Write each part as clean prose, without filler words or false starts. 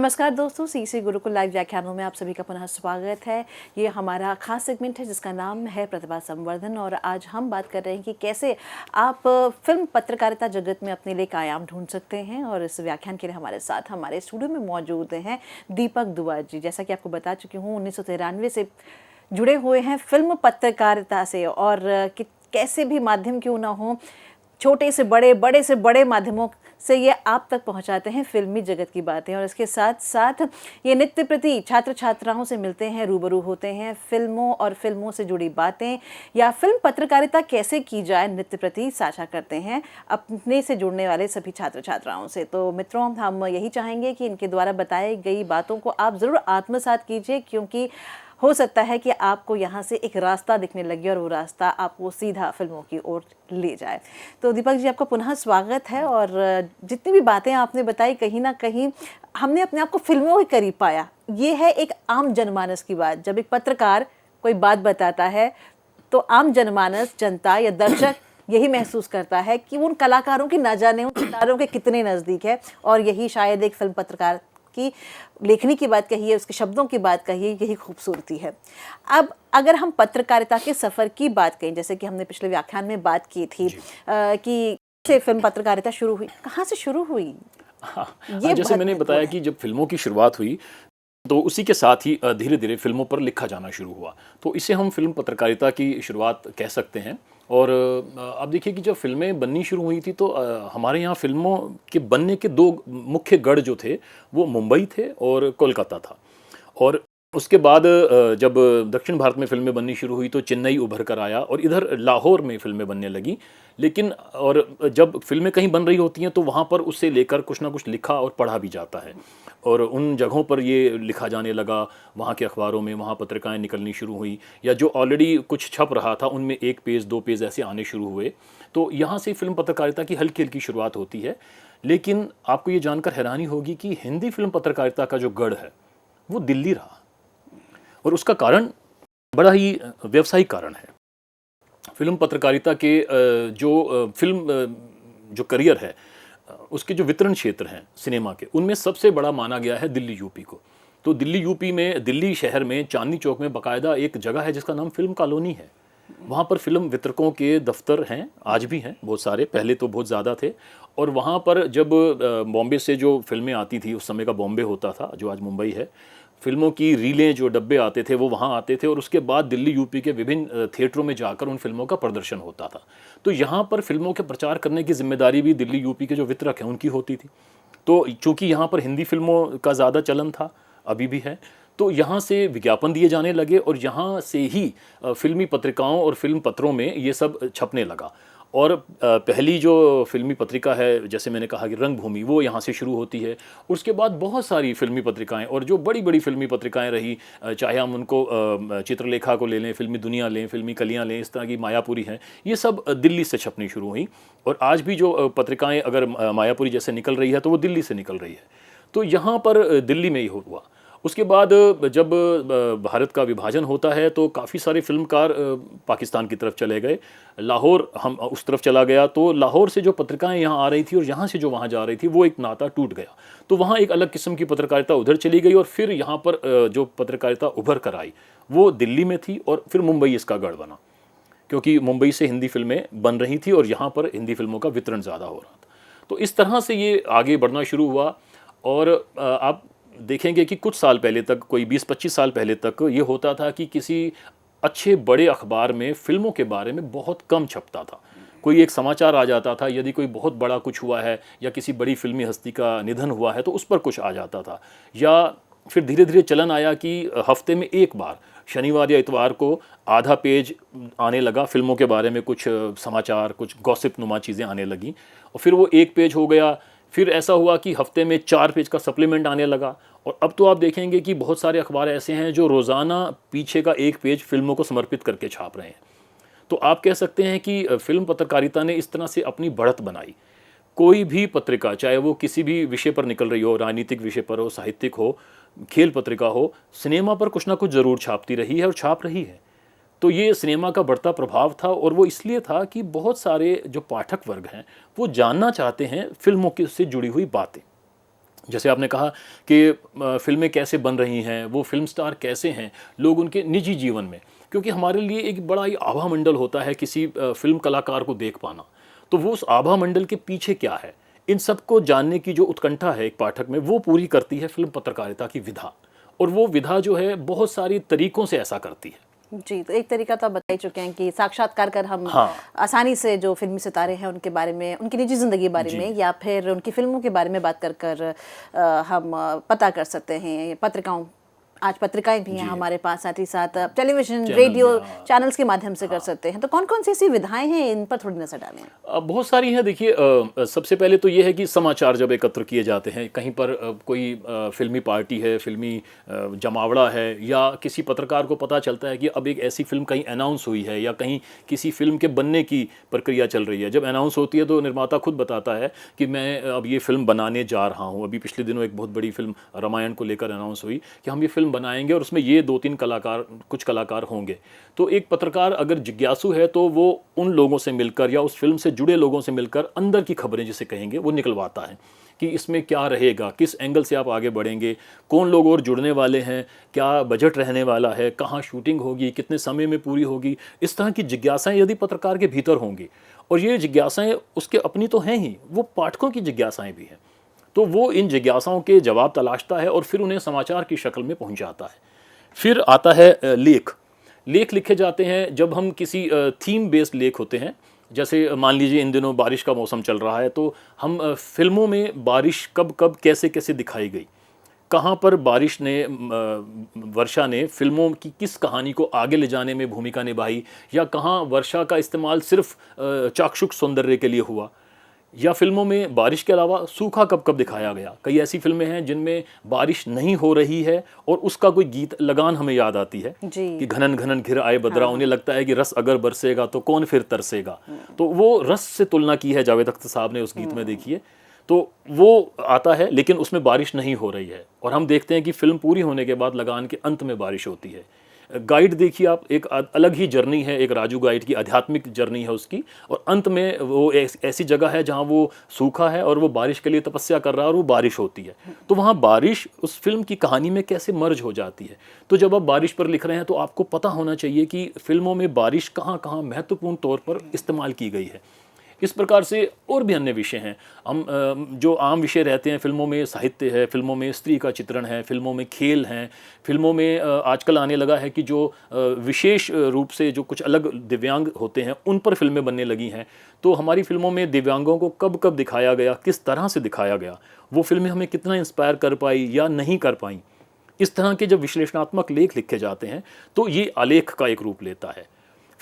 नमस्कार दोस्तों, CC Gurukul live व्याख्यानों में आप सभी का पुनः स्वागत है। ये हमारा खास सेगमेंट है जिसका नाम है प्रतिभा संवर्धन और आज हम बात कर रहे हैं कि कैसे आप फिल्म पत्रकारिता जगत में अपने लिए एक आयाम ढूंढ सकते हैं। और इस व्याख्यान के लिए हमारे साथ हमारे स्टूडियो में मौजूद हैं दीपक दुआ जी। जैसा कि आपको बता चुकी हूँ, 1993 से जुड़े हुए हैं फिल्म पत्रकारिता से और कैसे भी माध्यम क्यों ना हो, छोटे से बड़े, बड़े से बड़े माध्यमों से ये आप तक पहुंचाते हैं फिल्मी जगत की बातें। और इसके साथ साथ ये नित्य प्रति छात्र छात्राओं से मिलते हैं, रूबरू होते हैं, फिल्मों और फिल्मों से जुड़ी बातें या फिल्म पत्रकारिता कैसे की जाए नित्य प्रति साझा करते हैं अपने से जुड़ने वाले सभी छात्र छात्राओं से। तो मित्रों, हम यही चाहेंगे कि इनके द्वारा बताई गई बातों को आप ज़रूर आत्मसात कीजिए, क्योंकि हो सकता है कि आपको यहाँ से एक रास्ता दिखने लगे और वो रास्ता आपको सीधा फिल्मों की ओर ले जाए। तो दीपक जी, आपका पुनः स्वागत है। और जितनी भी बातें आपने बताई, कहीं ना कहीं हमने अपने आप को फिल्मों के करीब पाया। ये है एक आम जनमानस की बात। जब एक पत्रकार कोई बात बताता है तो आम जनमानस, जनता या दर्शक यही महसूस करता है कि उन कलाकारों की ना जाने उन सितारों के कितने नज़दीक है। और यही शायद एक फिल्म पत्रकार की लेखनी की बात कही है, उसके शब्दों की बात कही है, यही खूबसूरती है। अब अगर हम पत्रकारिता के सफ़र की बात करें, जैसे कि हमने पिछले व्याख्यान में बात की थी कि से फिल्म पत्रकारिता शुरू हुई, कहाँ से शुरू हुई? जैसे मैंने बताया कि जब फिल्मों की शुरुआत हुई तो उसी के साथ ही धीरे धीरे फिल्मों पर लिखा जाना शुरू हुआ, तो इसे हम फिल्म पत्रकारिता की शुरुआत कह सकते हैं। और अब देखिए कि जब फिल्में बननी शुरू हुई थी तो हमारे यहाँ फिल्मों के बनने के दो मुख्य गढ़ जो थे वो मुंबई थे और कोलकाता था। और उसके बाद जब दक्षिण भारत में फिल्में बननी शुरू हुई तो चेन्नई उभर कर आया और इधर लाहौर में फिल्में बनने लगी। लेकिन और जब फिल्में कहीं बन रही होती हैं तो वहाँ पर उससे लेकर कुछ ना कुछ लिखा और पढ़ा भी जाता है, और उन जगहों पर ये लिखा जाने लगा, वहाँ के अखबारों में, वहाँ पत्रिकाएं निकलनी शुरू हुई, या जो ऑलरेडी कुछ छप रहा था उनमें एक पेज दो पेज ऐसे आने शुरू हुए। तो यहाँ से फिल्म पत्रकारिता की हल्की हल्की शुरुआत होती है। लेकिन आपको ये जानकर हैरानी होगी कि हिंदी फिल्म पत्रकारिता का जो गढ़ है वो दिल्ली रहा, और उसका कारण बड़ा ही व्यावसायिक कारण है। फिल्म पत्रकारिता के जो फिल्म जो करियर है, उसके जो वितरण क्षेत्र हैं सिनेमा के, उनमें सबसे बड़ा माना गया है दिल्ली यूपी को। तो दिल्ली यूपी में, दिल्ली शहर में चांदनी चौक में बाकायदा एक जगह है जिसका नाम फिल्म कॉलोनी है। वहाँ पर फिल्म वितरकों के दफ्तर हैं, आज भी हैं बहुत सारे, पहले तो बहुत ज़्यादा थे। और वहाँ पर जब बॉम्बे से जो फिल्में आती थी, उस समय का बॉम्बे होता था जो आज मुंबई है, फिल्मों की रीलें, जो डब्बे आते थे वो वहाँ आते थे, और उसके बाद दिल्ली यूपी के विभिन्न थिएटरों में जाकर उन फिल्मों का प्रदर्शन होता था। तो यहाँ पर फिल्मों के प्रचार करने की जिम्मेदारी भी दिल्ली यूपी के जो वितरक हैं उनकी होती थी। तो चूँकि यहाँ पर हिंदी फिल्मों का ज़्यादा चलन था, अभी भी है, तो यहाँ से विज्ञापन दिए जाने लगे और यहाँ से ही फिल्मी पत्रिकाओं और फिल्म पत्रों में ये सब छपने लगा। और पहली जो फिल्मी पत्रिका है, जैसे मैंने कहा कि रंगभूमि, वो यहाँ से शुरू होती है। उसके बाद बहुत सारी फिल्मी पत्रिकाएं, और जो बड़ी बड़ी फिल्मी पत्रिकाएं रही, चाहे हम उनको चित्रलेखा को ले लें, फिल्मी दुनिया लें, फिल्मी कलियाँ लें, इस तरह की मायापुरी हैं, ये सब दिल्ली से छपनी शुरू हुई। और आज भी जो पत्रिकाएँ अगर मायापुरी जैसे निकल रही है तो वो दिल्ली से निकल रही है। तो यहाँ पर दिल्ली में ही हुआ। उसके बाद जब भारत का विभाजन होता है तो काफ़ी सारे फिल्मकार पाकिस्तान की तरफ चले गए, लाहौर हम उस तरफ चला गया, तो लाहौर से जो पत्रिकाएं यहाँ आ रही थी और यहाँ से जो वहाँ जा रही थी, वो एक नाता टूट गया। तो वहाँ एक अलग किस्म की पत्रकारिता उधर चली गई, और फिर यहाँ पर जो पत्रकारिता उभर कर आई वो दिल्ली में थी, और फिर मुंबई इसका गढ़ बना, क्योंकि मुंबई से हिंदी फिल्में बन रही थी और यहाँ पर हिंदी फिल्मों का वितरण ज़्यादा हो रहा था। तो इस तरह से ये आगे बढ़ना शुरू हुआ। और आप देखेंगे कि कुछ साल पहले तक, कोई 20-25 साल पहले तक ये होता था कि किसी अच्छे बड़े अखबार में फिल्मों के बारे में बहुत कम छपता था। कोई एक समाचार आ जाता था, यदि कोई बहुत बड़ा कुछ हुआ है या किसी बड़ी फिल्मी हस्ती का निधन हुआ है तो उस पर कुछ आ जाता था। या फिर धीरे धीरे चलन आया कि हफ्ते में एक बार, शनिवार या इतवार को आधा पेज आने लगा फिल्मों के बारे में, कुछ समाचार, कुछ गॉसिप नुमा चीज़ें आने लगी, और फिर वो एक पेज हो गया। फिर ऐसा हुआ कि हफ्ते में 4 पेज का सप्लीमेंट आने लगा, और अब तो आप देखेंगे कि बहुत सारे अखबार ऐसे हैं जो रोज़ाना पीछे का एक पेज फिल्मों को समर्पित करके छाप रहे हैं। तो आप कह सकते हैं कि फिल्म पत्रकारिता ने इस तरह से अपनी बढ़त बनाई। कोई भी पत्रिका, चाहे वो किसी भी विषय पर निकल रही हो, राजनीतिक विषय पर हो, साहित्यिक हो, खेल पत्रिका हो, सिनेमा पर कुछ ना कुछ ज़रूर छापती रही है और छाप रही है। तो ये सिनेमा का बढ़ता प्रभाव था, और वो इसलिए था कि बहुत सारे जो पाठक वर्ग हैं वो जानना चाहते हैं फिल्मों से जुड़ी हुई बातें। जैसे आपने कहा कि फ़िल्में कैसे बन रही हैं, वो फ़िल्म स्टार कैसे हैं, लोग उनके निजी जीवन में, क्योंकि हमारे लिए एक बड़ा ही आभा मंडल होता है किसी फ़िल्म कलाकार को देख पाना। तो वो उस आभा मंडल के पीछे क्या है, इन सब को जानने की जो उत्कंठा है एक पाठक में, वो पूरी करती है फ़िल्म पत्रकारिता की विधा। और वो विधा जो है बहुत सारी तरीकों से ऐसा करती है। जी, तो एक तरीका तो आप बता ही चुके हैं कि साक्षात्कार कर हम हाँ। आसानी से जो फ़िल्मी सितारे हैं उनके बारे में, उनकी निजी ज़िंदगी के बारे जी। में या फिर उनकी फ़िल्मों के बारे में बात कर हम पता कर सकते हैं। पत्रिकाओं आज पत्रिकाएँ भी हैं जी। हमारे पास, साथ ही साथ टेलीविज़न, चैनल रेडियो में, हाँ। चैनल्स के माध्यम से कर सकते हैं। तो कौन-कौन सी ऐसी विधाएँ हैं, इन पर थोड़ी नज़र डालें? बहुत सारी हैं। देखिए, सबसे पहले तो ये है कि समाचार जब एकत्र किए जाते हैं, कहीं पर कोई फ़िल्मी पार्टी है, फ़िल्मी जमावड़ा है, या किसी पत्रकार को पता चलता है कि अब एक ऐसी फ़िल्म कहीं अनाउंस हुई है या कहीं किसी फ़िल्म के बनने की प्रक्रिया चल रही है। जब अनाउंस होती है तो निर्माता खुद बताता है कि मैं अब ये फ़िल्म बनाने जा रहा हूँ। अभी पिछले दिनों एक बहुत बड़ी फ़िल्म रामायण को लेकर अनाउंस हुई कि हम ये फ़िल्म बनाएँगे और उसमें ये 2-3 कलाकार, कुछ कलाकार होंगे। तो एक पत्रकार अगर जिज्ञासु है तो वो उन लोगों से मिलकर या उस फ़िल्म से जुड़े लोगों से मिलकर अंदर की खबरें जिसे कहेंगे वो निकलवाता है कि इसमें क्या रहेगा, किस एंगल से आप आगे बढ़ेंगे, कौन लोग और जुड़ने वाले हैं, क्या बजट रहने वाला है, कहाँ शूटिंग होगी, कितने समय में पूरी होगी। इस तरह की जिज्ञासाएं यदि पत्रकार के भीतर होंगी, और ये जिज्ञासाएं उसके अपनी तो हैं ही, वो पाठकों की जिज्ञासाएं भी हैं, तो वो इन जिज्ञासाओं के जवाब तलाशता है और फिर उन्हें समाचार की शक्ल में पहुंचाता है। फिर आता है लेख। लेख लिखे जाते हैं जब हम किसी थीम बेस्ड लेख होते हैं। जैसे मान लीजिए इन दिनों बारिश का मौसम चल रहा है, तो हम फिल्मों में बारिश कब कब कैसे कैसे दिखाई गई, कहाँ पर बारिश ने वर्षा ने फिल्मों की किस कहानी को आगे ले जाने में भूमिका निभाई, या कहाँ वर्षा का इस्तेमाल सिर्फ चाक्षुष सौंदर्य के लिए हुआ, या फिल्मों में बारिश के अलावा सूखा कब कब दिखाया गया। कई ऐसी फिल्में हैं जिनमें बारिश नहीं हो रही है और उसका कोई गीत लगान हमें याद आती है जी। कि घनन घनन घिर आए बदरा, उन्हें लगता है कि रस अगर बरसेगा तो कौन फिर तरसेगा। तो वो रस से तुलना की है जावेद अख्तर साहब ने उस गीत में, देखिए। तो वो आता है लेकिन उसमें बारिश नहीं हो रही है, और हम देखते हैं कि फिल्म पूरी होने के बाद लगान के अंत में बारिश होती है। गाइड देखिए आप, एक अलग ही जर्नी है, एक राजू गाइड की आध्यात्मिक जर्नी है उसकी, और अंत में वो ऐसी जगह है जहाँ वो सूखा है और वो बारिश के लिए तपस्या कर रहा है और वो बारिश होती है। तो वहाँ बारिश उस फिल्म की कहानी में कैसे मर्ज हो जाती है। तो जब आप बारिश पर लिख रहे हैं तो आपको पता होना चाहिए कि फिल्मों में बारिश कहाँ कहाँ महत्वपूर्ण तौर पर इस्तेमाल की गई है। इस प्रकार से और भी अन्य विषय हैं। हम जो आम विषय रहते हैं फिल्मों में, साहित्य है, फिल्मों में स्त्री का चित्रण है, फिल्मों में खेल हैं, फिल्मों में आजकल आने लगा है कि जो विशेष रूप से जो कुछ अलग दिव्यांग होते हैं उन पर फिल्में बनने लगी हैं। तो हमारी फिल्मों में दिव्यांगों को कब कब दिखाया गया, किस तरह से दिखाया गया, वो फिल्में हमें कितना इंस्पायर कर पाई या नहीं कर पाई। इस तरह के जब विश्लेषणात्मक लेख लिखे जाते हैं तो ये आलेख का एक रूप लेता है।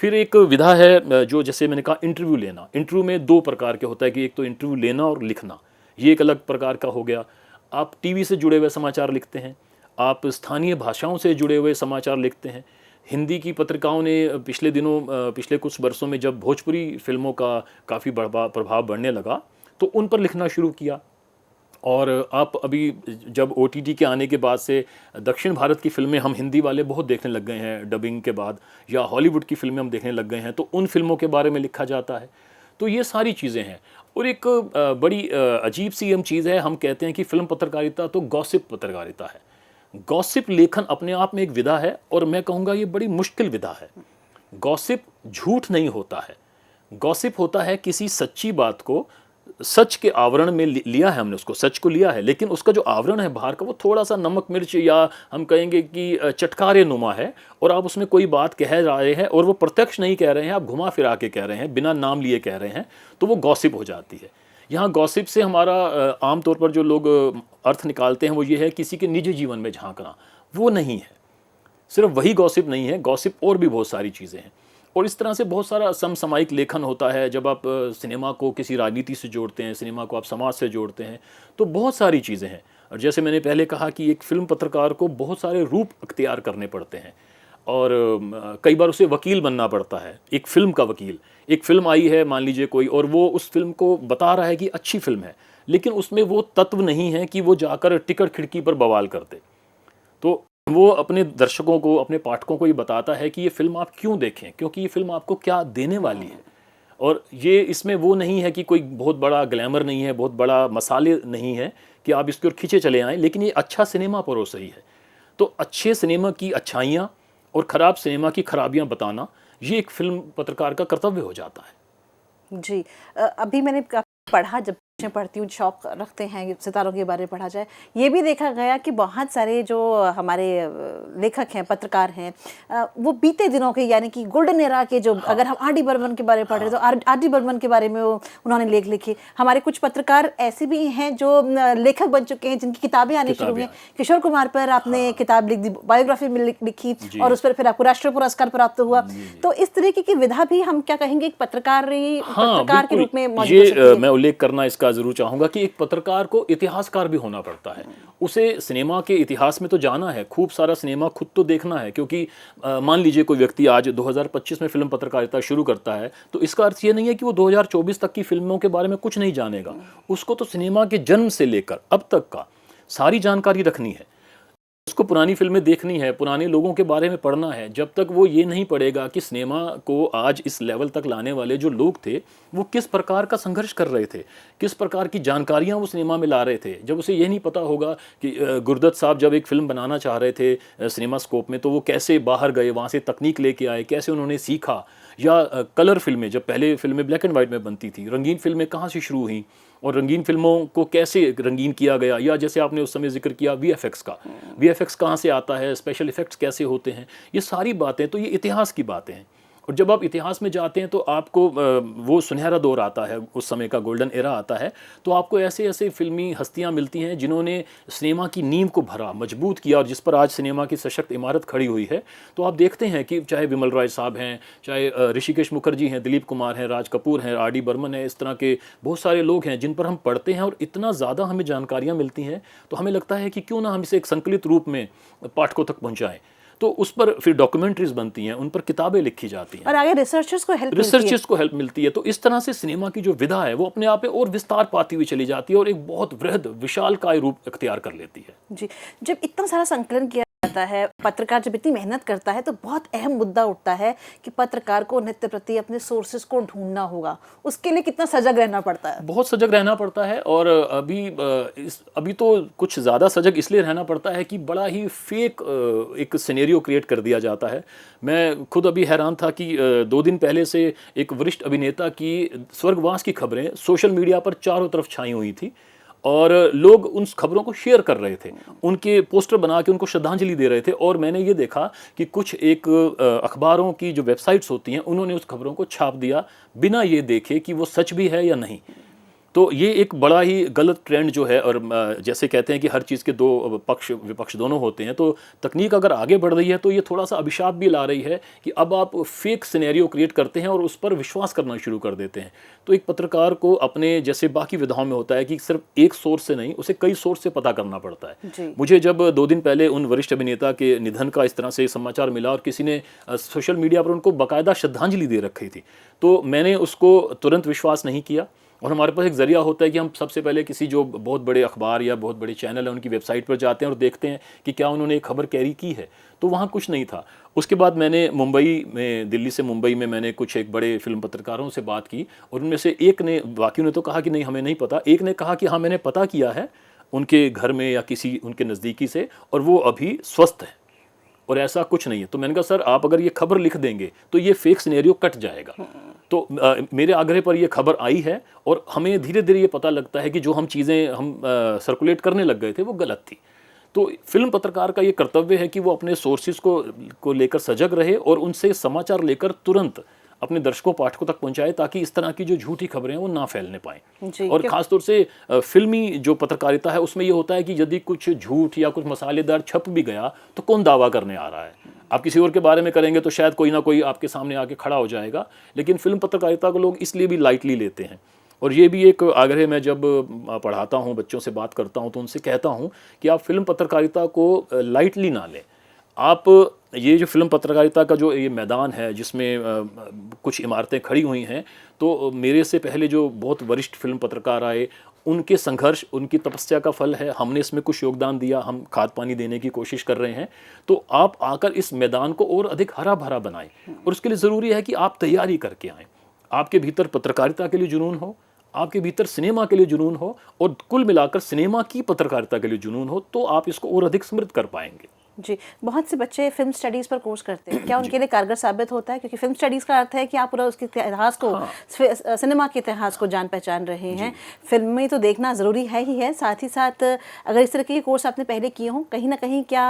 फिर एक विधा है जो, जैसे मैंने कहा, इंटरव्यू लेना। इंटरव्यू में 2 प्रकार के होता है कि एक तो इंटरव्यू लेना और लिखना, ये एक अलग प्रकार का हो गया। आप टीवी से जुड़े हुए समाचार लिखते हैं, आप स्थानीय भाषाओं से जुड़े हुए समाचार लिखते हैं। हिंदी की पत्रिकाओं ने पिछले दिनों, पिछले कुछ वर्षों में जब भोजपुरी फिल्मों का काफ़ी प्रभाव बढ़ने लगा तो उन पर लिखना शुरू किया। और आप अभी जब OTT के आने के बाद से दक्षिण भारत की फ़िल्में हम हिंदी वाले बहुत देखने लग गए हैं डबिंग के बाद, या हॉलीवुड की फ़िल्में हम देखने लग गए हैं, तो उन फिल्मों के बारे में लिखा जाता है। तो ये सारी चीज़ें हैं। और एक बड़ी अजीब सी हम चीज़ है, हम कहते हैं कि फ़िल्म पत्रकारिता तो गॉसिप पत्रकारिता है। गॉसिप लेखन अपने आप में एक विधा है, और मैं कहूँगा ये बड़ी मुश्किल विधा है। गॉसिप झूठ नहीं होता है, गॉसिप होता है किसी सच्ची बात को सच के आवरण में लिया है, हमने उसको सच को लिया है, लेकिन उसका जो आवरण है बाहर का वो थोड़ा सा नमक मिर्च, या हम कहेंगे कि चटकारे नुमा है, और आप उसमें कोई बात कह रहे हैं और वो प्रत्यक्ष नहीं कह रहे हैं, आप घुमा फिरा के कह रहे हैं, बिना नाम लिए कह रहे हैं, तो वो गॉसिप हो जाती है। यहाँ गॉसिप से हमारा आमतौर पर जो लोग अर्थ निकालते हैं वो ये है किसी के निजी जीवन में झांकना। वो नहीं है, सिर्फ वही गॉसिप नहीं है, गॉसिप और भी बहुत सारी चीज़ें हैं। और इस तरह से बहुत सारा समसामयिक लेखन होता है। जब आप सिनेमा को किसी राजनीति से जोड़ते हैं, सिनेमा को आप समाज से जोड़ते हैं, तो बहुत सारी चीज़ें हैं। और जैसे मैंने पहले कहा कि एक फ़िल्म पत्रकार को बहुत सारे रूप अख्तियार करने पड़ते हैं, और कई बार उसे वकील बनना पड़ता है, एक फ़िल्म का वकील। एक फ़िल्म आई है मान लीजिए कोई, और वो उस फिल्म को बता रहा है कि अच्छी फ़िल्म है, लेकिन उसमें वो तत्व नहीं है कि वो जाकर टिकट खिड़की पर बवाल कर दे। तो वो अपने दर्शकों को, अपने पाठकों को ये बताता है कि ये फ़िल्म आप क्यों देखें, क्योंकि ये फ़िल्म आपको क्या देने वाली है। और ये इसमें वो नहीं है कि कोई बहुत बड़ा ग्लैमर नहीं है, बहुत बड़ा मसाले नहीं है, कि आप इसकी ओर खींचे चले आएँ, लेकिन ये अच्छा सिनेमा परोस रही है। तो अच्छे सिनेमा की अच्छाइयाँ और ख़राब सिनेमा की खराबियाँ बताना, ये एक फ़िल्म पत्रकार का कर्तव्य हो जाता है। जी। अभी मैंने पढ़ा, जब मैं पढ़ती हूँ शौक रखते हैं सितारों के बारे में पढ़ा जाए, ये भी देखा गया कि बहुत सारे जो हमारे लेखक हैं, पत्रकार हैं, वो बीते दिनों के यानी कि गोल्डन एरा के जो अगर हम आर डी बर्मन के बारे में पढ़ रहे तो आर डी बर्मन के बारे में उन्होंने लेख लिखे। हमारे कुछ पत्रकार ऐसे भी हैं जो लेखक बन चुके हैं, जिनकी किताबें आनी शुरू हुई हैं। किशोर कुमार पर आपने किताब लिख दी, बायोग्राफी में लिखी और उस पर फिर आपको राष्ट्रीय पुरस्कार प्राप्त हुआ। तो इस तरीके की विधा भी हम क्या कहेंगे एक पत्रकार के रूप में मौजूद हो सकती है। मैं उल्लेख करना इसका जरूर चाहूंगा कि एक पत्रकार को इतिहासकार भी होना पड़ता है। उसे सिनेमा के इतिहास में तो जाना है, खूब सारा सिनेमा खुद तो देखना है, क्योंकि मान लीजिए कोई व्यक्ति आज 2025 में फिल्म पत्रकारिता शुरू करता है, तो इसका अर्थ ये नहीं है कि वो 2024 तक की फिल्मों के बारे में कुछ नहीं जानेगा। उसको तो सिनेमा के जन्म से लेकर अब तक का सारी जानकारी रखनी है, उसको पुरानी फिल्में देखनी है, पुराने लोगों के बारे में पढ़ना है। जब तक वो ये नहीं पढ़ेगा कि सिनेमा को आज इस लेवल तक लाने वाले जो लोग थे वो किस प्रकार का संघर्ष कर रहे थे, किस प्रकार की जानकारियां वो सिनेमा में ला रहे थे, जब उसे ये नहीं पता होगा कि गुरदत्त साहब जब एक फिल्म बनाना चाह रहे थे सिनेमा स्कोप में, तो वो कैसे बाहर गए, वहाँ से तकनीक लेके आए, कैसे उन्होंने सीखा, या कलर फिल्में, जब पहले फिल्में ब्लैक एंड वाइट में बनती थी, रंगीन फिल्में कहाँ से शुरू हुई और रंगीन फिल्मों को कैसे रंगीन किया गया, या जैसे आपने उस समय जिक्र किया वीएफएक्स का, वीएफएक्स कहाँ से आता है, स्पेशल इफेक्ट्स कैसे होते हैं, ये सारी बातें तो ये इतिहास की बातें हैं। और जब आप इतिहास में जाते हैं तो आपको वो सुनहरा दौर आता है, उस समय का गोल्डन एरा आता है, तो आपको ऐसे ऐसे फिल्मी हस्तियां मिलती हैं जिन्होंने सिनेमा की नींव को भरा, मजबूत किया, और जिस पर आज सिनेमा की सशक्त इमारत खड़ी हुई है। तो आप देखते हैं कि चाहे विमल रॉय साहब हैं, चाहे ऋषिकेश मुखर्जी हैं, दिलीप कुमार हैं, राज कपूर हैं, आर डी बर्मन है, इस तरह के बहुत सारे लोग हैं जिन पर हम पढ़ते हैं और इतना ज़्यादा हमें जानकारियाँ मिलती हैं, तो हमें लगता है कि क्यों ना हम इसे एक संकलित रूप में पाठकों तक पहुँचाएँ। तो उस पर फिर डॉक्यूमेंट्रीज बनती हैं, उन पर किताबें लिखी जाती हैं और आगे रिसर्चर्स को हेल्प मिलती है। तो इस तरह से सिनेमा की जो विधा है वो अपने आप में और विस्तार पाती हुई चली जाती है और एक बहुत वृहद विशालकाय रूप इख्तियार कर लेती है। जी, जब इतना सारा संकलन किया जाता है, पत्रकार जब इतनी मेहनत करता है, तो बहुत अहम मुद्दा उठता है कि पत्रकार को नित्य प्रति अपने सोर्सेज को ढूंढना होगा। उसके लिए कितना सजग रहना पड़ता है? बहुत सजग रहना पड़ता है, और अभी तो कुछ ज़्यादा सजग इसलिए रहना पड़ता है कि बड़ा ही फेक एक सिनेरियो क्रिएट कर दिया जाता है। मैं खुद अभी हैरान था कि 2 दिन पहले से एक वरिष्ठ अभिनेता की स्वर्गवास की खबरें सोशल मीडिया पर चारों तरफ छाई हुई थी, और लोग उन खबरों को शेयर कर रहे थे, उनके पोस्टर बना के उनको श्रद्धांजलि दे रहे थे। और मैंने ये देखा कि कुछ एक अखबारों की जो वेबसाइट्स होती हैं उन्होंने उस खबरों को छाप दिया बिना ये देखे कि वो सच भी है या नहीं। तो ये एक बड़ा ही गलत ट्रेंड जो है, और जैसे कहते हैं कि हर चीज़ के दो पक्ष विपक्ष दोनों होते हैं, तो तकनीक अगर आगे बढ़ रही है तो ये थोड़ा सा अभिशाप भी ला रही है कि अब आप फेक सिनेरियो क्रिएट करते हैं और उस पर विश्वास करना शुरू कर देते हैं। तो एक पत्रकार को अपने जैसे बाकी विधाओं में होता है कि सिर्फ एक सोर्स से नहीं, उसे कई सोर्स से पता करना पड़ता है। मुझे जब 2 दिन पहले उन वरिष्ठ अभिनेता के निधन का इस तरह से समाचार मिला और किसी ने सोशल मीडिया पर उनको बाकायदा श्रद्धांजलि दे रखी थी, तो मैंने उसको तुरंत विश्वास नहीं किया। और हमारे पास एक ज़रिया होता है कि हम सबसे पहले किसी जो बहुत बड़े अखबार या बहुत बड़े चैनल है उनकी वेबसाइट पर जाते हैं और देखते हैं कि क्या उन्होंने एक खबर कैरी की है, तो वहाँ कुछ नहीं था। उसके बाद मैंने दिल्ली से मुंबई में मैंने कुछ एक बड़े फिल्म पत्रकारों से बात की, और उनमें से एक ने, बाकियों ने तो कहा कि नहीं हमें नहीं पता, एक ने कहा कि हाँ मैंने पता किया है उनके घर में या किसी उनके नज़दीकी से, और वो अभी स्वस्थ है और ऐसा कुछ नहीं है। तो मैंने कहा सर आप अगर ये खबर लिख देंगे तो ये फेक सिनेरियो कट जाएगा। तो मेरे आग्रह पर ये खबर आई है, और हमें धीरे धीरे ये पता लगता है कि जो हम चीज़ें हम सर्कुलेट करने लग गए थे वो गलत थी। तो फिल्म पत्रकार का ये कर्तव्य है कि वो अपने सोर्सेज को लेकर सजग रहे और उनसे समाचार लेकर तुरंत अपने दर्शकों पाठकों तक पहुंचाए, ताकि इस तरह की जो झूठी खबरें हैं वो ना फैलने पाएं। और ख़ासतौर से फिल्मी जो पत्रकारिता है उसमें ये होता है कि यदि कुछ झूठ या कुछ मसालेदार छप भी गया तो कौन दावा करने आ रहा है। आप किसी और के बारे में करेंगे तो शायद कोई ना कोई आपके सामने आके खड़ा हो जाएगा, लेकिन फिल्म पत्रकारिता को लोग इसलिए भी लाइटली लेते हैं। और ये भी एक आग्रह मैं जब पढ़ाता हूँ, बच्चों से बात करता हूँ, तो उनसे कहता हूँ कि आप फिल्म पत्रकारिता को लाइटली ना लें। आप ये जो फिल्म पत्रकारिता का जो ये मैदान है जिसमें कुछ इमारतें खड़ी हुई हैं, तो मेरे से पहले जो बहुत वरिष्ठ फिल्म पत्रकार आए, उनके संघर्ष, उनकी तपस्या का फल है। हमने इसमें कुछ योगदान दिया, हम खाद पानी देने की कोशिश कर रहे हैं। तो आप आकर इस मैदान को और अधिक हरा भरा बनाएं, और उसके लिए ज़रूरी है कि आप तैयारी करके आएँ। आपके भीतर पत्रकारिता के लिए जुनून हो, आपके भीतर सिनेमा के लिए जुनून हो और कुल मिलाकर सिनेमा की पत्रकारिता के लिए जुनून हो, तो आप इसको और अधिक समृद्ध कर पाएंगे। जी, बहुत से बच्चे फिल्म स्टडीज़ पर कोर्स करते हैं, क्या उनके लिए कारगर साबित होता है? क्योंकि फिल्म स्टडीज़ का अर्थ है कि आप पूरा उसके इतिहास को, सिनेमा के इतिहास को जान पहचान रहे हैं। फिल्में तो देखना ज़रूरी है ही है, साथ ही साथ अगर इस तरह के कोर्स आपने पहले किए हों, कहीं ना कहीं क्या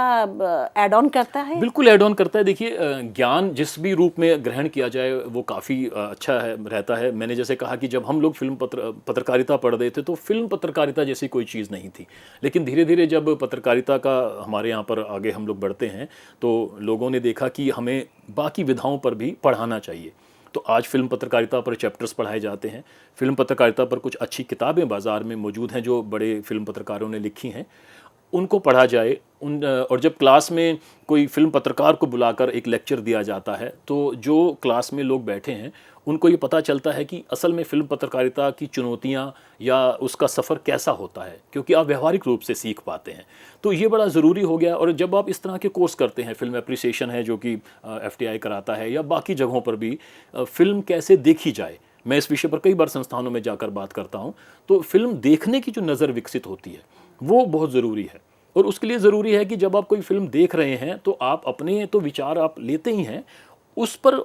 ऐड ऑन करता है? बिल्कुल ऐड ऑन करता है। देखिए, ज्ञान जिस भी रूप में ग्रहण किया जाए वो काफ़ी अच्छा है, रहता है। मैंने जैसे कहा कि जब हम लोग फिल्म पत्रकारिता पढ़ रहे थे तो फिल्म पत्रकारिता जैसी कोई चीज़ नहीं थी, लेकिन धीरे धीरे जब पत्रकारिता का हमारे यहाँ पर आगे हम लोग बढ़ते हैं तो लोगों ने देखा कि हमें बाकी विधाओं पर भी पढ़ाना चाहिए। तो आज फिल्म पत्रकारिता पर चैप्टर्स पढ़ाए जाते हैं। फिल्म पत्रकारिता पर कुछ अच्छी किताबें बाज़ार में मौजूद हैं जो बड़े फिल्म पत्रकारों ने लिखी हैं, उनको पढ़ा जाए। और जब क्लास में कोई फिल्म पत्रकार को बुलाकर एक लेक्चर दिया जाता है तो जो क्लास में लोग बैठे हैं उनको ये पता चलता है कि असल में फिल्म पत्रकारिता की चुनौतियां या उसका सफ़र कैसा होता है, क्योंकि आप व्यवहारिक रूप से सीख पाते हैं। तो ये बड़ा ज़रूरी हो गया। और जब आप इस तरह के कोर्स करते हैं, फिल्म एप्रिसिएशन है जो कि FTI कराता है, या बाकी जगहों पर भी फिल्म कैसे देखी जाए, मैं इस विषय पर कई बार संस्थानों में जाकर बात करता हूँ। तो फिल्म देखने की जो नज़र विकसित होती है वो बहुत ज़रूरी है। और उसके लिए ज़रूरी है कि जब आप कोई फिल्म देख रहे हैं तो आप अपने तो विचार आप लेते ही हैं, उस पर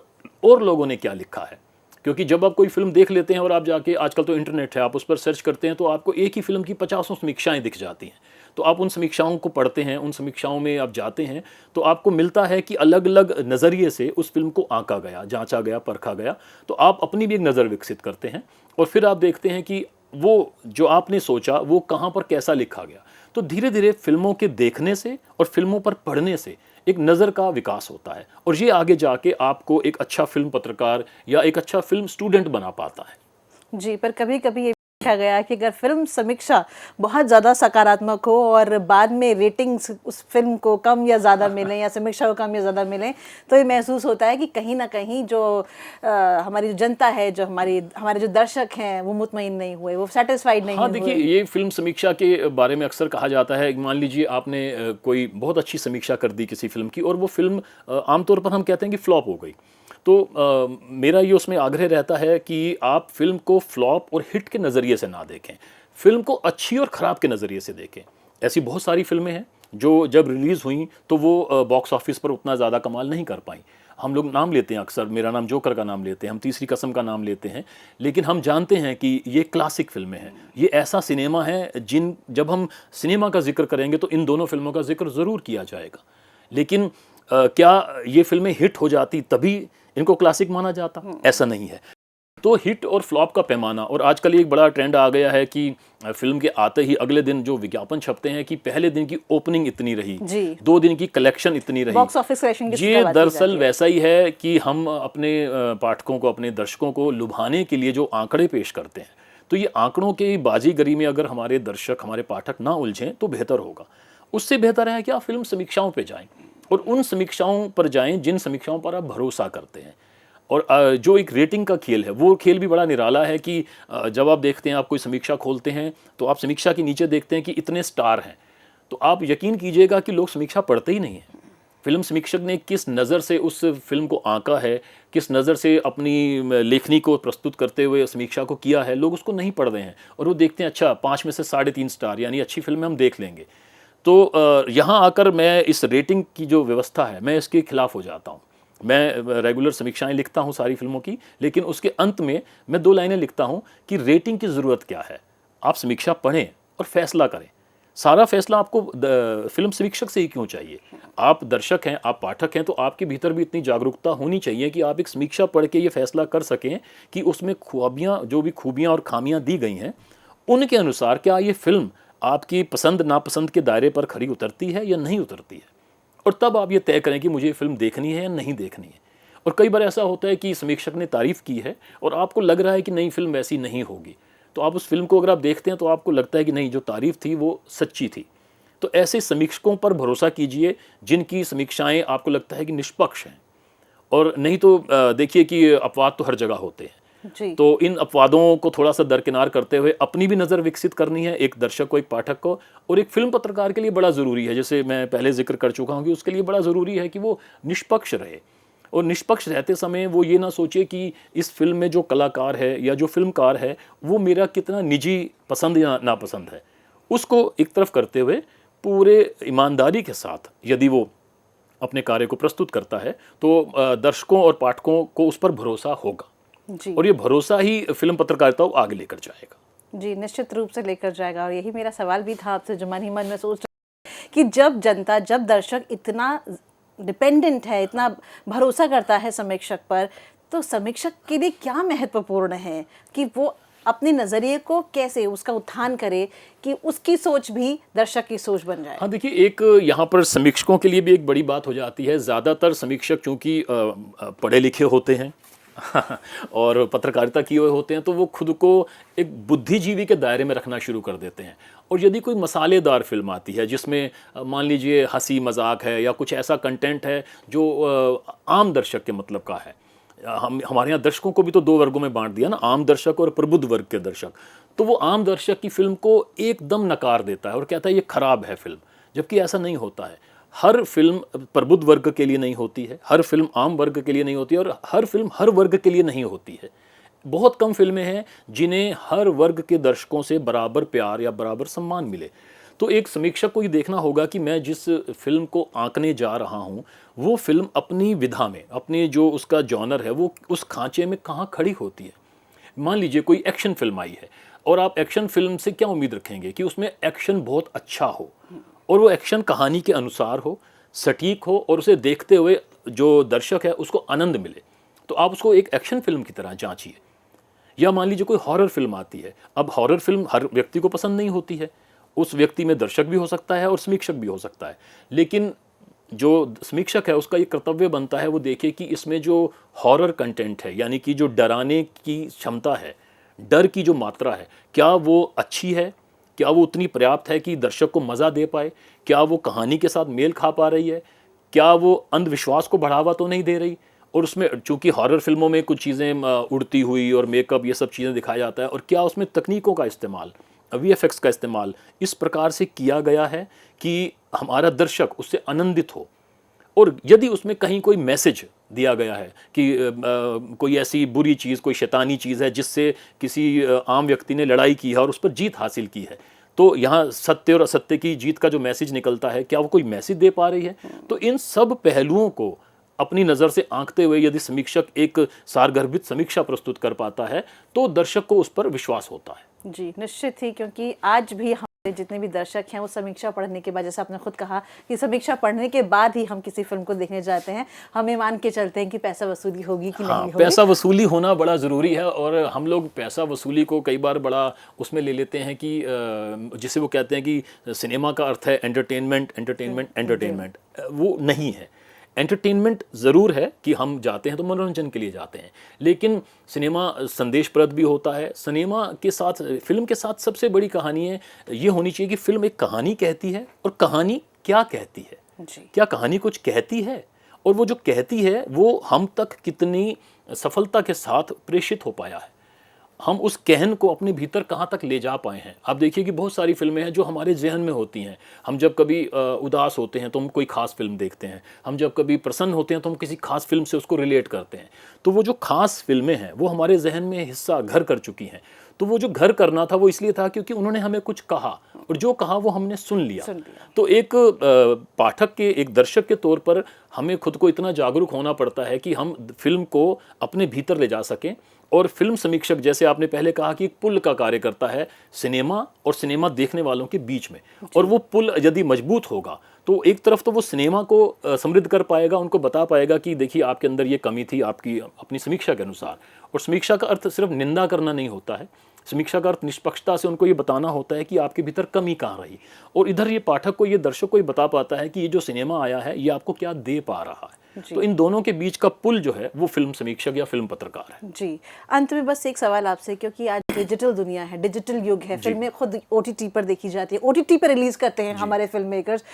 और लोगों ने क्या लिखा है। क्योंकि जब आप कोई फिल्म देख लेते हैं और आप जाके, आजकल तो इंटरनेट है, आप उस पर सर्च करते हैं तो आपको एक ही फिल्म की 50 समीक्षाएं दिख जाती हैं। तो आप उन समीक्षाओं को पढ़ते हैं, उन समीक्षाओं में आप जाते हैं तो आपको मिलता है कि अलग अलग नज़रिए से उस फिल्म को आंका गया, जांचा गया, परखा गया। तो आप अपनी भी एक नज़र विकसित करते हैं और फिर आप देखते हैं कि वो जो आपने सोचा वो कहाँ पर कैसा लिखा गया। तो धीरे धीरे फिल्मों के देखने से और फिल्मों पर पढ़ने से एक नज़र का विकास होता है और ये आगे जाके आपको एक अच्छा फिल्म पत्रकार या एक अच्छा फिल्म स्टूडेंट बना पाता है। जी, पर कभी कभी ये देखा गया कि अगर फिल्म समीक्षा बहुत ज़्यादा सकारात्मक हो और बाद में रेटिंग्स उस फिल्म को कम या ज़्यादा मिलें या समीक्षा को कम या ज़्यादा मिलें, तो ये महसूस होता है कि कहीं ना कहीं जो हमारी जो जनता है, जो हमारे जो दर्शक हैं, वो मुतमईन नहीं हुए, वो सेटिस्फाइड नहीं हुए। हाँ, देखिए, ये फिल्म समीक्षा के बारे में अक्सर कहा जाता है। मान लीजिए आपने कोई बहुत अच्छी समीक्षा कर दी किसी फिल्म की और वो फिल्म आमतौर पर हम कहते हैं कि फ्लॉप हो गई। तो मेरा ये उसमें आग्रह रहता है कि आप फिल्म को फ्लॉप और हिट के नज़रिए से ना देखें, फिल्म को अच्छी और ख़राब के नज़रिए से देखें। ऐसी बहुत सारी फिल्में हैं जो जब रिलीज़ हुई तो वो बॉक्स ऑफिस पर उतना ज़्यादा कमाल नहीं कर पाई। हम लोग नाम लेते हैं, अक्सर मेरा नाम जोकर का नाम लेते हैं, हम तीसरी कसम का नाम लेते हैं, लेकिन हम जानते हैं कि ये क्लासिक फिल्में हैं, ये ऐसा सिनेमा है जब हम सिनेमा का जिक्र करेंगे तो इन दोनों फिल्मों का जिक्र ज़रूर किया जाएगा। लेकिन क्या ये फिल्में हिट हो जाती तभी इनको क्लासिक माना जाता? ऐसा नहीं है। तो हिट और फ्लॉप का पैमाना, और आजकल एक बड़ा ट्रेंड आ गया है कि फिल्म के आते ही अगले दिन जो विज्ञापन छपते हैं कि पहले दिन की ओपनिंग इतनी रही, 2 दिन की कलेक्शन इतनी रही, बॉक्स ऑफिस कलेक्शन की। ये दरअसल वैसा ही है कि हम अपने पाठकों को, अपने दर्शकों को लुभाने के लिए जो आंकड़े पेश करते हैं, तो ये आंकड़ों की बाजीगरी में अगर हमारे दर्शक, हमारे पाठक ना उलझें तो बेहतर होगा। उससे बेहतर है कि आप फिल्म समीक्षाओं पे जाएं और उन समीक्षाओं पर जाएं जिन समीक्षाओं पर आप भरोसा करते हैं। और जो एक रेटिंग का खेल है, वो खेल भी बड़ा निराला है कि जब आप देखते हैं, आप कोई समीक्षा खोलते हैं तो आप समीक्षा के नीचे देखते हैं कि इतने स्टार हैं, तो आप यकीन कीजिएगा कि लोग समीक्षा पढ़ते ही नहीं हैं। फिल्म समीक्षक ने किस नज़र से उस फिल्म को आंका है, किस नज़र से अपनी लेखनी को प्रस्तुत करते हुए समीक्षा को किया है, लोग उसको नहीं पढ़ रहे हैं और वो देखते हैं अच्छा 5 में से 3.5 स्टार, यानी अच्छी फिल्म हम देख लेंगे। तो यहाँ आकर मैं इस रेटिंग की जो व्यवस्था है, मैं इसके खिलाफ हो जाता हूँ। मैं रेगुलर समीक्षाएं लिखता हूं सारी फिल्मों की, लेकिन उसके अंत में मैं 2 लाइनें लिखता हूं कि रेटिंग की ज़रूरत क्या है। आप समीक्षा पढ़ें और फैसला करें। सारा फैसला आपको फिल्म समीक्षक से ही क्यों चाहिए? आप दर्शक हैं, आप पाठक हैं, तो आपके भीतर भी इतनी जागरूकता होनी चाहिए कि आप एक समीक्षा पढ़ के ये फैसला कर सकें कि उसमें जो भी खूबियाँ और खामियाँ दी गई हैं, उनके अनुसार क्या ये फिल्म आपकी पसंद नापसंद के दायरे पर खरी उतरती है या नहीं उतरती है। और तब आप ये तय करें कि मुझे ये फिल्म देखनी है या नहीं देखनी है। और कई बार ऐसा होता है कि समीक्षक ने तारीफ़ की है और आपको लग रहा है कि नहीं, फिल्म वैसी नहीं होगी, तो आप उस फिल्म को अगर आप देखते हैं तो आपको लगता है कि नहीं, जो तारीफ़ थी वो सच्ची थी। तो ऐसे समीक्षकों पर भरोसा कीजिए जिनकी समीक्षाएं आपको लगता है कि निष्पक्ष हैं। और नहीं तो देखिए कि अपवाद तो हर जगह होते हैं जी। तो इन अपवादों को थोड़ा सा दरकिनार करते हुए अपनी भी नज़र विकसित करनी है, एक दर्शक को, एक पाठक को। और एक फिल्म पत्रकार के लिए बड़ा ज़रूरी है, जैसे मैं पहले जिक्र कर चुका हूँ कि उसके लिए बड़ा ज़रूरी है कि वो निष्पक्ष रहे। और निष्पक्ष रहते समय वो ये ना सोचे कि इस फिल्म में जो कलाकार है या जो फिल्मकार है वो मेरा कितना निजी पसंद या नापसंद है, उसको एक तरफ करते हुए पूरे ईमानदारी के साथ यदि वो अपने कार्य को प्रस्तुत करता है तो दर्शकों और पाठकों को उस पर भरोसा होगा जी। और ये भरोसा ही फिल्म पत्रकारिता को आगे लेकर जाएगा। जी, निश्चित रूप से लेकर जाएगा। और यही मेरा सवाल भी था आपसे, जो मन ही मन में सोच रही कि जब जनता, जब दर्शक इतना डिपेंडेंट है, इतना भरोसा करता है समीक्षक पर, तो समीक्षक के लिए क्या महत्वपूर्ण है कि वो अपने नज़रिए को कैसे उसका उत्थान करे कि उसकी सोच भी दर्शक की सोच बन जाए। हाँ देखिए, एक यहाँ पर समीक्षकों के लिए भी एक बड़ी बात हो जाती है। ज़्यादातर समीक्षक चूँकि पढ़े लिखे होते हैं और पत्रकारिता किए हुए होते हैं, तो वो खुद को एक बुद्धिजीवी के दायरे में रखना शुरू कर देते हैं। और यदि कोई मसालेदार फिल्म आती है जिसमें मान लीजिए हंसी मजाक है या कुछ ऐसा कंटेंट है जो आम दर्शक के मतलब का है, हमारे यहाँ दर्शकों को भी तो दो वर्गों में बांट दिया ना, आम दर्शक और प्रबुद्ध वर्ग के दर्शक। तो वो आम दर्शक की फिल्म को एकदम नकार देता है और कहता है ये खराब है फिल्म, जबकि ऐसा नहीं होता है। हर फिल्म प्रबुद्ध वर्ग के लिए नहीं होती है, हर फिल्म आम वर्ग के लिए नहीं होती है और हर फिल्म हर वर्ग के लिए नहीं होती है। बहुत कम फिल्में हैं जिन्हें हर वर्ग के दर्शकों से बराबर प्यार या बराबर सम्मान मिले। तो एक समीक्षक को ये देखना होगा कि मैं जिस फिल्म को आंकने जा रहा हूँ वो फिल्म अपनी विधा में, अपनी जो उसका जॉनर है, वो उस खांचे में कहाँ खड़ी होती है। मान लीजिए कोई एक्शन फिल्म आई है और आप एक्शन फिल्म से क्या उम्मीद रखेंगे कि उसमें एक्शन बहुत अच्छा हो और वो एक्शन कहानी के अनुसार हो, सटीक हो और उसे देखते हुए जो दर्शक है उसको आनंद मिले। तो आप उसको एक एक्शन फिल्म की तरह जांचिए। या मान लीजिए कोई हॉरर फिल्म आती है। अब हॉरर फिल्म हर व्यक्ति को पसंद नहीं होती है, उस व्यक्ति में दर्शक भी हो सकता है और समीक्षक भी हो सकता है, लेकिन जो समीक्षक है उसका ये कर्तव्य बनता है वो देखे कि इसमें जो हॉरर कंटेंट है, यानी कि जो डराने की क्षमता है, डर की जो मात्रा है, क्या वो अच्छी है, क्या वो उतनी पर्याप्त है कि दर्शक को मज़ा दे पाए, क्या वो कहानी के साथ मेल खा पा रही है, क्या वो अंधविश्वास को बढ़ावा तो नहीं दे रही। और उसमें चूंकि हॉरर फिल्मों में कुछ चीज़ें उड़ती हुई और मेकअप ये सब चीज़ें दिखाया जाता है, और क्या उसमें तकनीकों का इस्तेमाल, वीएफएक्स का इस्तेमाल इस प्रकार से किया गया है कि हमारा दर्शक उससे आनंदित हो। और यदि उसमें कहीं कोई मैसेज दिया गया है कि कोई ऐसी बुरी चीज़, कोई शैतानी चीज़ है जिससे किसी आम व्यक्ति ने लड़ाई की है और उस पर जीत हासिल की है, तो यहाँ सत्य और असत्य की जीत का जो मैसेज निकलता है, क्या वो कोई मैसेज दे पा रही है। तो इन सब पहलुओं को अपनी नज़र से आंकते हुए यदि समीक्षक एक सारगर्भित समीक्षा प्रस्तुत कर पाता है तो दर्शक को उस पर विश्वास होता है। जी, निश्चित ही, क्योंकि आज भी हमारे जितने भी दर्शक हैं वो समीक्षा पढ़ने के बाद, जैसे आपने खुद कहा कि समीक्षा पढ़ने के बाद ही हम किसी फिल्म को देखने जाते हैं, हमें मान के चलते हैं कि पैसा वसूली होगी कि नहीं होगी। पैसा वसूली होना बड़ा ज़रूरी है और हम लोग पैसा वसूली को कई बार बड़ा उसमें ले लेते हैं कि जिसे वो कहते हैं कि सिनेमा का अर्थ है एंटरटेनमेंट, एंटरटेनमेंट, एंटरटेनमेंट। वो नहीं है। एंटरटेनमेंट ज़रूर है कि हम जाते हैं तो मनोरंजन के लिए जाते हैं, लेकिन सिनेमा संदेशप्रद भी होता है। सिनेमा के साथ, फिल्म के साथ सबसे बड़ी कहानी है ये होनी चाहिए कि फिल्म एक कहानी कहती है और कहानी क्या कहती है। जी। क्या कहानी कुछ कहती है और वो जो कहती है वो हम तक कितनी सफलता के साथ प्रेषित हो पाया है, हम उस कहन को अपने भीतर कहाँ तक ले जा पाए हैं। आप देखिए कि बहुत सारी फिल्में हैं जो हमारे जहन में होती हैं। हम जब कभी उदास होते हैं तो हम कोई ख़ास फिल्म देखते हैं, हम जब कभी प्रसन्न होते हैं तो हम किसी खास फिल्म से उसको रिलेट करते हैं। तो वो जो खास फिल्में हैं वो हमारे जहन में हिस्सा घर कर चुकी हैं। तो वो जो घर करना था वो इसलिए था क्योंकि उन्होंने हमें कुछ कहा और जो कहा वो हमने सुन लिया। तो एक पाठक के, एक दर्शक के तौर पर हमें खुद को इतना जागरूक होना पड़ता है कि हम फिल्म को अपने भीतर ले जा सकें। और फिल्म समीक्षक, जैसे आपने पहले कहा, कि एक पुल का कार्य करता है सिनेमा और सिनेमा देखने वालों के बीच में। और वो पुल यदि मजबूत होगा तो एक तरफ तो वो सिनेमा को समृद्ध कर पाएगा, उनको बता पाएगा कि देखिए आपके अंदर ये कमी थी आपकी अपनी समीक्षा के अनुसार। और समीक्षा का अर्थ सिर्फ निंदा करना नहीं होता है, समीक्षा का अर्थ निष्पक्षता से उनको ये बताना होता है कि आपके भीतर कमी कहाँ रही। और इधर ये पाठक को, ये दर्शक को ये बता पाता है कि ये जो सिनेमा आया है ये आपको क्या दे पा रहा है। तो इन दोनों के बीच का पुल जो है वो फिल्म समीक्षक या फिल्म पत्रकार है। जी, अंत में बस एक सवाल आपसे, क्योंकि आज डिजिटल दुनिया है, डिजिटल युग है, फिल्में खुद ओटीटी पर देखी जाती है, ओटीटी पर रिलीज करते हैं हमारे फिल्म मेकर्स,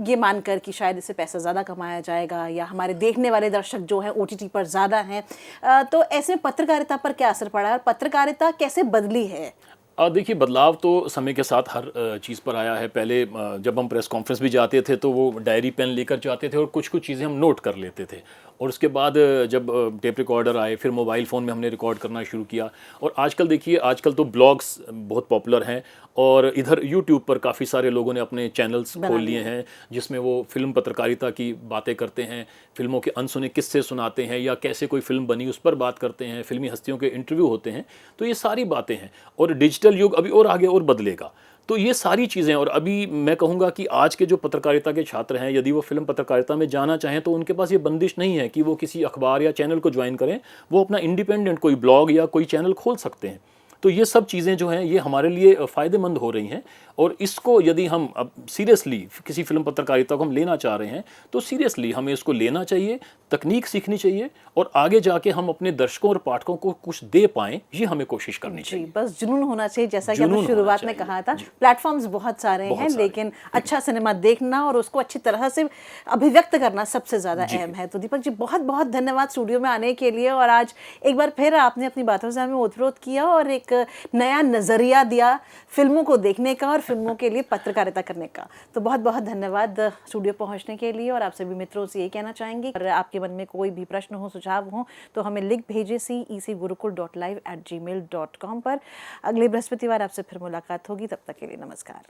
ये मानकर कि शायद इससे पैसा ज़्यादा कमाया जाएगा या हमारे देखने वाले दर्शक जो हैं ओटीटी पर ज़्यादा हैं। तो ऐसे में पत्रकारिता पर क्या असर पड़ा है और पत्रकारिता कैसे बदली है? देखिए, बदलाव तो समय के साथ हर चीज़ पर आया है। पहले जब हम प्रेस कॉन्फ्रेंस भी जाते थे तो वो डायरी पेन लेकर जाते थे और कुछ कुछ चीज़ें हम नोट कर लेते थे, और उसके बाद जब टेप रिकॉर्डर आए, फिर मोबाइल फ़ोन में हमने रिकॉर्ड करना शुरू किया। और आजकल देखिए, आजकल तो ब्लॉग्स बहुत पॉपुलर हैं और इधर यूट्यूब पर काफ़ी सारे लोगों ने अपने चैनल्स खोल लिए हैं, जिसमें वो फ़िल्म पत्रकारिता की बातें करते हैं, फ़िल्मों के अनसुने किस्से सुनाते हैं या कैसे कोई फ़िल्म बनी उस पर बात करते हैं, फ़िल्मी हस्तियों के इंटरव्यू होते हैं। तो ये सारी बातें हैं और डिजिटल युग अभी और आगे और बदलेगा। तो ये सारी चीज़ें, और अभी मैं कहूँगा कि आज के जो पत्रकारिता के छात्र हैं, यदि वो फ़िल्म पत्रकारिता में जाना चाहें तो उनके पास ये बंदिश नहीं है कि वो किसी अखबार या चैनल को ज्वाइन करें। वो अपना इंडिपेंडेंट कोई ब्लॉग या कोई चैनल खोल सकते हैं। तो ये सब चीज़ें जो हैं ये हमारे लिए फ़ायदेमंद हो रही हैं। और इसको यदि हम अब सीरियसली किसी फ़िल्म पत्रकारिता को हम लेना चाह रहे हैं तो सीरियसली हमें इसको लेना चाहिए, तकनीक सीखनी चाहिए और आगे जाके हम अपने दर्शकों और पाठकों को कुछ दे पाएँ, ये हमें कोशिश करनी चाहिए। बस जुनून होना चाहिए, जैसा कि जुनून आपने होना शुरुआत में चाहिए। कहा था। प्लेटफॉर्म्स बहुत सारे हैं, लेकिन अच्छा सिनेमा देखना और उसको अच्छी तरह से अभिव्यक्त करना सबसे ज़्यादा अहम है। तो दीपक जी, बहुत बहुत धन्यवाद स्टूडियो में आने के लिए, और आज एक बार फिर आपने अपनी बातों से हमें ओतप्रोत किया और एक नया नज़रिया दिया फिल्मों को देखने का और फिल्मों के लिए पत्रकारिता करने का। तो बहुत बहुत धन्यवाद स्टूडियो पहुंचने के लिए। और आप सभी मित्रों से ये कहना चाहेंगे, अगर आपके मन में कोई भी प्रश्न हो, सुझाव हो, तो हमें लिख भेजिए cecgurukul.live@gmail.com पर। अगले बृहस्पतिवार आपसे फिर मुलाकात होगी। तब तक के लिए नमस्कार।